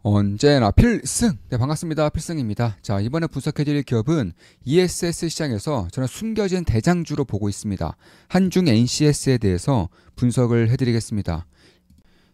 언제나 필승! 네, 반갑습니다. 필승입니다. 자, 이번에 분석해드릴 기업은 ESS 시장에서 저는 숨겨진 대장주로 보고 있습니다. 한중 NCS에 대해서 분석을 해드리겠습니다.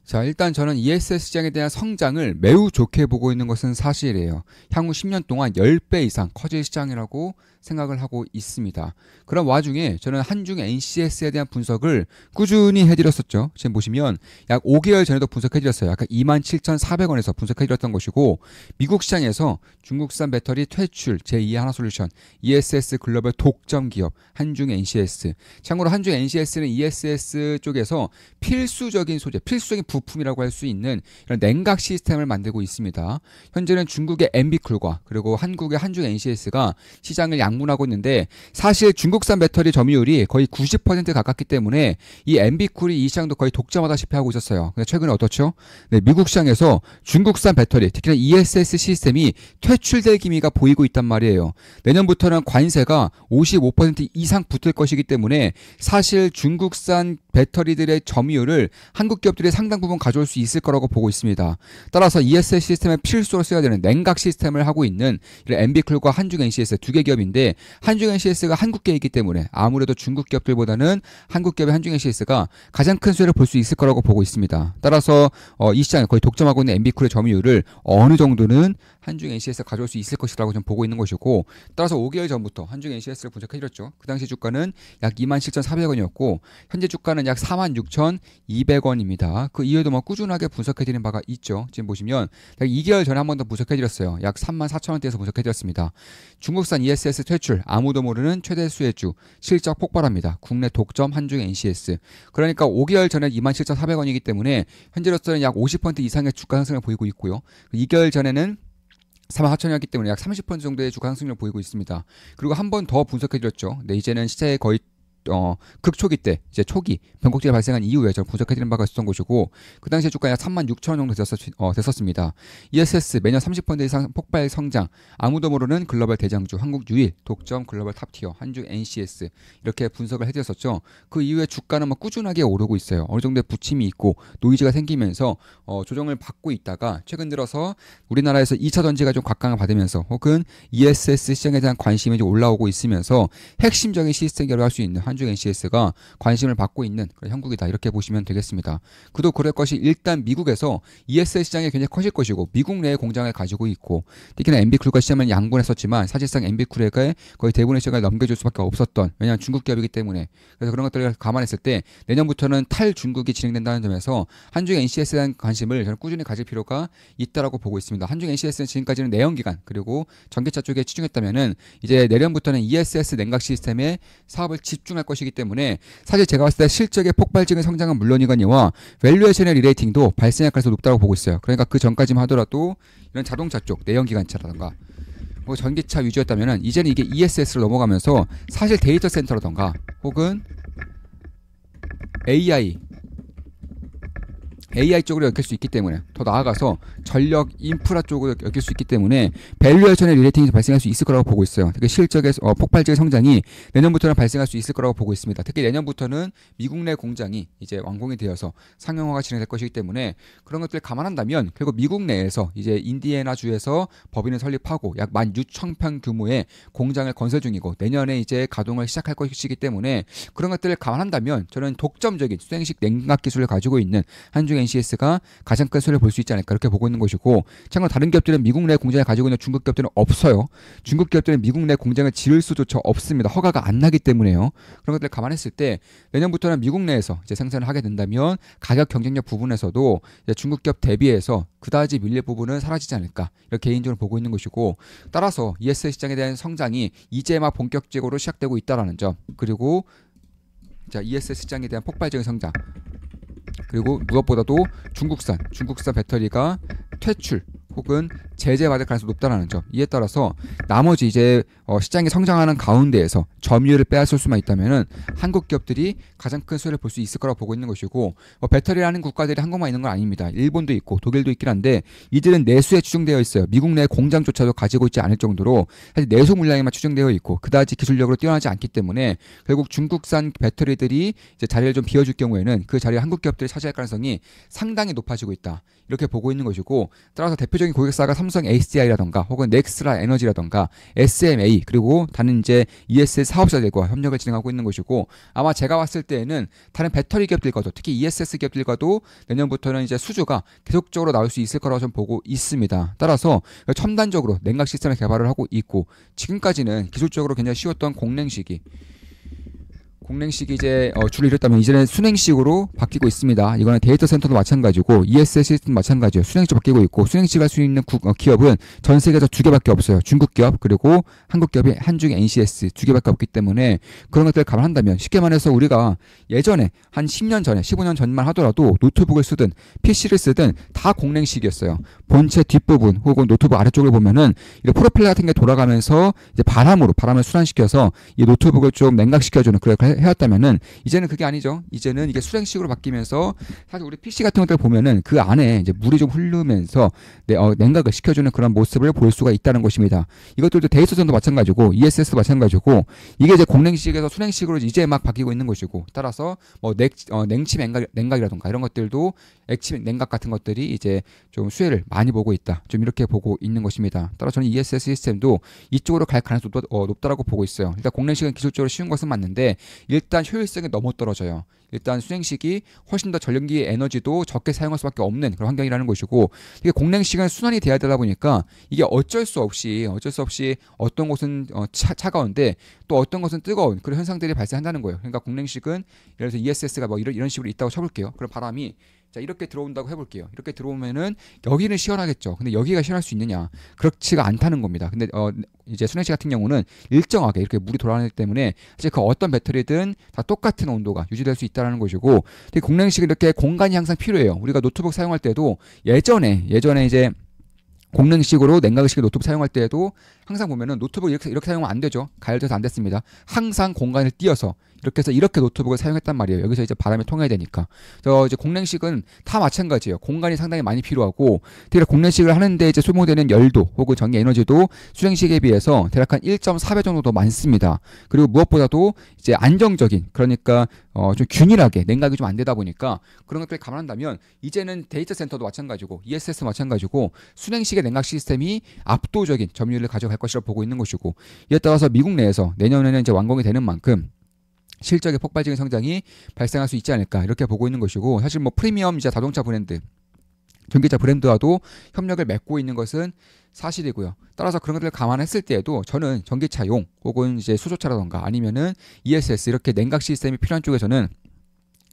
자, 일단 저는 ESS 시장에 대한 성장을 매우 좋게 보고 있는 것은 사실이에요. 향후 10년 동안 10배 이상 커질 시장이라고 생각을 하고 있습니다. 그런 와중에 저는 한중 NCS에 대한 분석을 꾸준히 해드렸었죠. 지금 보시면 약 5개월 전에도 분석해드렸어요. 아까 27,400원에서 분석해드렸던 것이고, 미국 시장에서 중국산 배터리 퇴출 제2하나솔루션 ESS 글로벌 독점 기업 한중 NCS. 참고로 한중 NCS는 ESS 쪽에서 필수적인 소재, 필수적인 부품이라고 할 수 있는 이런 냉각 시스템을 만들고 있습니다. 현재는 중국의 엠비쿨과 그리고 한국의 한중 NCS가 시장을 양분하고 있는데, 사실 중국산 배터리 점유율이 거의 90% 가깝기 때문에 이 엠비쿨이 이 시장도 거의 독점하다시피 하고 있었어요. 근데 최근에 어떻죠? 네, 미국 시장에서 중국산 배터리, 특히나 ESS 시스템이 퇴출될 기미가 보이고 있단 말이에요. 내년부터는 관세가 55% 이상 붙을 것이기 때문에 사실 중국산 배터리들의 점유율을 한국 기업들이 상당 부분 가져올 수 있을 거라고 보고 있습니다. 따라서 ESS 시스템에 필수로 써야 되는 냉각 시스템을 하고 있는 엠비쿨과 한중 NCS 두 개 기업인데, 한중 NCS가 한국계이기 때문에 아무래도 중국 기업들보다는 한국 기업의 한중 NCS가 가장 큰 수혜를 볼 수 있을 거라고 보고 있습니다. 따라서 이 시장을 거의 독점하고 있는 엠비쿨의 점유율을 어느 정도는 한중 NCS가 가져올 수 있을 것이라고 좀 보고 있는 것이고, 따라서 5개월 전부터 한중 NCS를 분석해드렸죠. 그 당시 주가는 약 27,400원이었고 현재 주가는 약 46,200원입니다. 그 이후에도 꾸준하게 분석해드린 바가 있죠. 지금 보시면 약 2개월 전에 한 번 더 분석해드렸어요. 약 34,000원대에서 분석해드렸습니다. 중국산 ESS 퇴출, 아무도 모르는 최대 수혜주, 실적 폭발합니다. 국내 독점 한중 NCS. 그러니까 5개월 전에 27,400원이기 때문에 현재로서는 약 50% 이상의 주가 상승을 보이고 있고요. 2개월 전에는 44,000원이었기 때문에 약 30% 정도의 주가 상승률을 보이고 있습니다. 그리고 한 번 더 분석해드렸죠. 네, 이제는 시세의 거의 극초기 때, 이제 초기 변곡지가 발생한 이후에 저는 분석해드린 바가 있었던 것이고, 그 당시에 주가 약 36,000원 정도 됐었습니다. ESS 매년 30% 이상 폭발 성장, 아무도 모르는 글로벌 대장주, 한국 유일 독점 글로벌 탑티어 한중 NCS, 이렇게 분석을 해드렸었죠. 그 이후에 주가는 꾸준하게 오르고 있어요. 어느 정도의 부침이 있고 노이즈가 생기면서 조정을 받고 있다가 최근 들어서 우리나라에서 2차 전지가 좀 각광을 받으면서, 혹은 ESS 시장에 대한 관심이 좀 올라오고 있으면서 핵심적인 시스템 개발을 할 수 있는 한중 NCS가 관심을 받고 있는 그런 형국이다, 이렇게 보시면 되겠습니다. 그도 그럴 것이, 일단 미국에서 ESS 시장이 굉장히 커질 것이고 미국 내에 공장을 가지고 있고, 특히나 엠비쿨과 시장을 양분했었지만 사실상 엠비쿨에게 거의 대부분의 시장을 넘겨줄 수밖에 없었던, 왜냐하면 중국 기업이기 때문에. 그래서 그런 것들을 감안했을 때 내년부터는 탈중국이 진행된다는 점에서 한중 NCS에 대한 관심을 저는 꾸준히 가질 필요가 있다라고 보고 있습니다. 한중 NCS는 지금까지는 내연기관 그리고 전기차 쪽에 치중했다면은 이제 내년부터는 ESS 냉각 시스템에 사업을 집중할 것이기 때문에, 사실 제가 봤을 때 실적의 폭발적인 성장은 물론이거니와 밸류에이션의 리레이팅도 발생할 가능성이 높다고 보고 있어요. 그러니까 그 전까지만 하더라도 이런 자동차 쪽 내연기관차라던가 전기차 위주였다면은 이제는 이게 ESS로 넘어가면서 사실 데이터 센터라던가 혹은 AI 쪽으로 엮일 수 있기 때문에, 더 나아가서 전력 인프라 쪽으로 엮일 수 있기 때문에 밸류에이션의 리레이팅이 발생할 수 있을 거라고 보고 있어요. 특히 실적의 폭발적인 성장이 내년부터는 발생할 수 있을 거라고 보고 있습니다. 특히 내년부터는 미국 내 공장이 이제 완공이 되어서 상용화가 진행될 것이기 때문에 그런 것들을 감안한다면, 그리고 미국 내에서 이제 인디애나 주에서 법인을 설립하고 약 16,000평 규모의 공장을 건설 중이고 내년에 이제 가동을 시작할 것이기 때문에, 그런 것들을 감안한다면 저는 독점적인 수행식 냉각 기술을 가지고 있는 한중 NCS가 가장 큰 수혜를 볼 수 있지 않을까, 이렇게 보고 있는 것이고, 참고로 다른 기업들은 미국 내 공장을 가지고 있는 중국 기업들은 없어요. 중국 기업들은 미국 내 공장을 지을 수조차 없습니다. 허가가 안 나기 때문에요. 그런 것들을 감안했을 때 내년부터는 미국 내에서 이제 생산을 하게 된다면 가격 경쟁력 부분에서도 이제 중국 기업 대비해서 그다지 밀릴 부분은 사라지지 않을까, 이렇게 개인적으로 보고 있는 것이고, 따라서 ESS 시장에 대한 성장이 이제 막 본격적으로 시작되고 있다라는 점, 그리고 자, ESS 시장에 대한 폭발적인 성장, 그리고 무엇보다도 중국산 배터리가 퇴출 혹은 제재받을 가능성이 높다는 점. 이에 따라서 나머지 이제 시장이 성장하는 가운데에서 점유율을 빼앗을 수만 있다면은 한국 기업들이 가장 큰 수혜를 볼 수 있을 거라고 보고 있는 것이고, 배터리라는 국가들이 한국만 있는 건 아닙니다. 일본도 있고 독일도 있긴 한데 이들은 내수에 추정되어 있어요. 미국 내 공장조차도 가지고 있지 않을 정도로 사실 내수 물량에만 추정되어 있고 그다지 기술력으로 뛰어나지 않기 때문에 결국 중국산 배터리들이 이제 자리를 좀 비워줄 경우에는 그 자리를 한국 기업들이 차지할 가능성이 상당히 높아지고 있다. 이렇게 보고 있는 것이고, 따라서 대표적인 고객사가 삼성 HDI라던가 혹은 넥스트라 에너지라던가 SMA 그리고 다른 이제 ESS 사업자들과 협력을 진행하고 있는 것이고, 아마 제가 봤을 때에는 다른 배터리 기업들과도 특히 ESS 기업들과도 내년부터는 이제 수주가 계속적으로 나올 수 있을 거라고 좀 보고 있습니다. 따라서 첨단적으로 냉각 시스템을 개발을 하고 있고, 지금까지는 기술적으로 굉장히 쉬웠던 공냉식이 이제 줄을 잃었다면 이제는 순행식으로 바뀌고 있습니다. 이거는 데이터 센터도 마찬가지고 ESS 시스템도 마찬가지예요. 순행식으로 바뀌고 있고, 순행식 할 수 있는 기업은 전 세계에서 2개밖에 없어요. 중국 기업 그리고 한국 기업이 한중 NCS 2개밖에 없기 때문에 그런 것들을 감안한다면, 쉽게 말해서 우리가 예전에 한 10년 전에 15년 전만 하더라도 노트북을 쓰든 PC를 쓰든 다 공냉식이었어요. 본체 뒷부분 혹은 노트북 아래쪽을 보면은 이 프로펠러 같은 게 돌아가면서 이제 바람을 순환시켜서 이 노트북을 좀 냉각시켜주는 그런 해왔다면은, 이제는 그게 아니죠. 이제는 이게 수냉식으로 바뀌면서 사실 우리 PC 같은 것들 보면은 그 안에 이제 물이 좀 흐르면서 냉각을 시켜주는 그런 모습을 볼 수가 있다는 것입니다. 이것들도 데이터전도 마찬가지고 ESS도 마찬가지고, 이게 이제 공냉식에서 수냉식으로 이제 막 바뀌고 있는 것이고, 따라서 뭐 냉침 냉각이라던가 이런 것들도 액침 냉각 같은 것들이 이제 좀 수혜를 많이 보고 있다. 좀 이렇게 보고 있는 것입니다. 따라서 저는 ESS 시스템도 이쪽으로 갈 가능성이 높다라고 보고 있어요. 일단 공냉식은 기술적으로 쉬운 것은 맞는데 일단 효율성이 너무 떨어져요. 일단 수냉식이 훨씬 더 전력기 에너지도 적게 사용할 수밖에 없는 그런 환경이라는 것이고, 이게 공냉식은 순환이 돼야 되다 보니까 이게 어쩔 수 없이 어떤 곳은 차가운데 또 어떤 곳은 뜨거운 그런 현상들이 발생한다는 거예요. 그러니까 공냉식은 예를 들어서 ESS가 뭐 이런 식으로 있다고 쳐볼게요. 그럼 바람이 자 이렇게 들어온다고 해볼게요. 이렇게 들어오면은 여기는 시원하겠죠. 근데 여기가 시원할 수 있느냐? 그렇지가 않다는 겁니다. 근데 이제 순행식 같은 경우는 일정하게 이렇게 물이 돌아가기 때문에 사실 그 어떤 배터리든 다 똑같은 온도가 유지될 수 있다는 것이고, 공냉식은 이렇게 공간이 항상 필요해요. 우리가 노트북 사용할 때도 예전에 이제 공냉식으로 냉각식 노트북 사용할 때에도 항상 보면은 노트북 이렇게 사용하면 안 되죠. 가열돼서 안 됐습니다. 항상 공간을 띄어서 이렇게 해서 이렇게 노트북을 사용했단 말이에요. 여기서 이제 바람이 통해야 되니까. 이제 공냉식은 다 마찬가지예요. 공간이 상당히 많이 필요하고, 특히 공냉식을 하는데 이제 소모되는 열도 혹은 전기 에너지도 수냉식에 비해서 대략 한 1.4배 정도 더 많습니다. 그리고 무엇보다도 이제 안정적인, 그러니까 좀 균일하게 냉각이 좀 안 되다 보니까 그런 것들을 감안한다면 이제는 데이터 센터도 마찬가지고 ESS 마찬가지고 수냉식의 냉각 시스템이 압도적인 점유율을 가져갈 것이라고 보고 있는 것이고, 이에 따라서 미국 내에서 내년에는 이제 완공이 되는 만큼 실적의 폭발적인 성장이 발생할 수 있지 않을까 이렇게 보고 있는 것이고, 사실 뭐 프리미엄 이제 자동차 브랜드, 전기차 브랜드와도 협력을 맺고 있는 것은 사실이고요. 따라서 그런 것들을 감안했을 때에도 저는 전기차용 혹은 이제 수소차라던가 아니면은 ESS 이렇게 냉각 시스템이 필요한 쪽에서는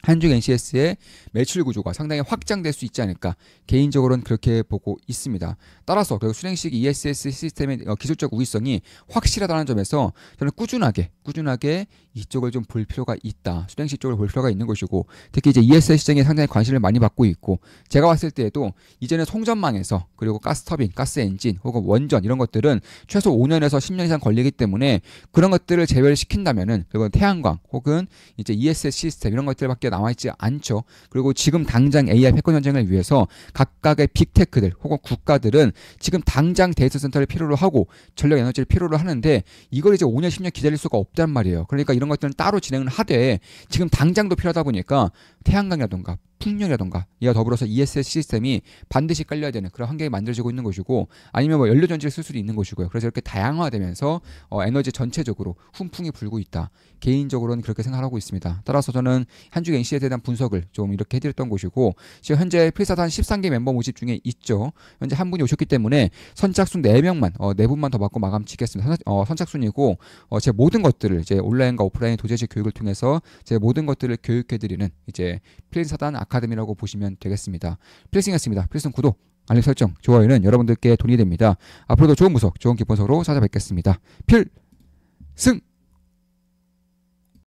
한중 NCS의 매출 구조가 상당히 확장될 수 있지 않을까, 개인적으로는 그렇게 보고 있습니다. 따라서 결국 수냉식 ESS 시스템의 기술적 우위성이 확실하다는 점에서 저는 꾸준하게 이쪽을 좀 볼 필요가 있다. 수냉식 쪽을 볼 필요가 있는 것이고, 특히 이제 ESS 시장에 상당히 관심을 많이 받고 있고, 제가 봤을 때에도 이제는 송전망에서 그리고 가스터빈, 가스엔진 혹은 원전 이런 것들은 최소 5년에서 10년 이상 걸리기 때문에 그런 것들을 제외를 시킨다면은 결국은 태양광 혹은 이제 ESS 시스템 이런 것들밖에 남아있지 않죠. 그리고 지금 당장 AI 패권 전쟁을 위해서 각각의 빅테크들 혹은 국가들은 지금 당장 데이터 센터를 필요로 하고 전력 에너지를 필요로 하는데 이걸 이제 5년 10년 기다릴 수가 없단 말이에요. 그러니까 이런 것들은 따로 진행을 하되 지금 당장도 필요하다 보니까 태양광이라던가 풍력이라던가 이와 더불어서 ESS 시스템이 반드시 깔려야 되는 그런 환경이 만들어지고 있는 것이고, 아니면 뭐 연료전지를 쓸 수도 있는 것이고요. 그래서 이렇게 다양화되면서 에너지 전체적으로 훈풍이 불고 있다. 개인적으로는 그렇게 생각하고 있습니다. 따라서 저는 한중 NC에 대한 분석을 좀 이렇게 해드렸던 것이고, 지금 현재 필사단 13개 멤버 모집 중에 있죠. 현재 한 분이 오셨기 때문에 선착순 4명만 4분만 더 받고 마감 짓겠습니다. 선착순이고 제 모든 것들을 이제 온라인과 오프라인 도제식 교육을 통해서 제 모든 것들을 교육해드리는 이제 필사단 아카데미라고 보시면 되겠습니다. 필승이었습니다. 필승 구독, 알림 설정, 좋아요는 여러분들께 돈이 됩니다. 앞으로도 좋은 분석, 좋은 기본석으로 찾아뵙겠습니다. 필승!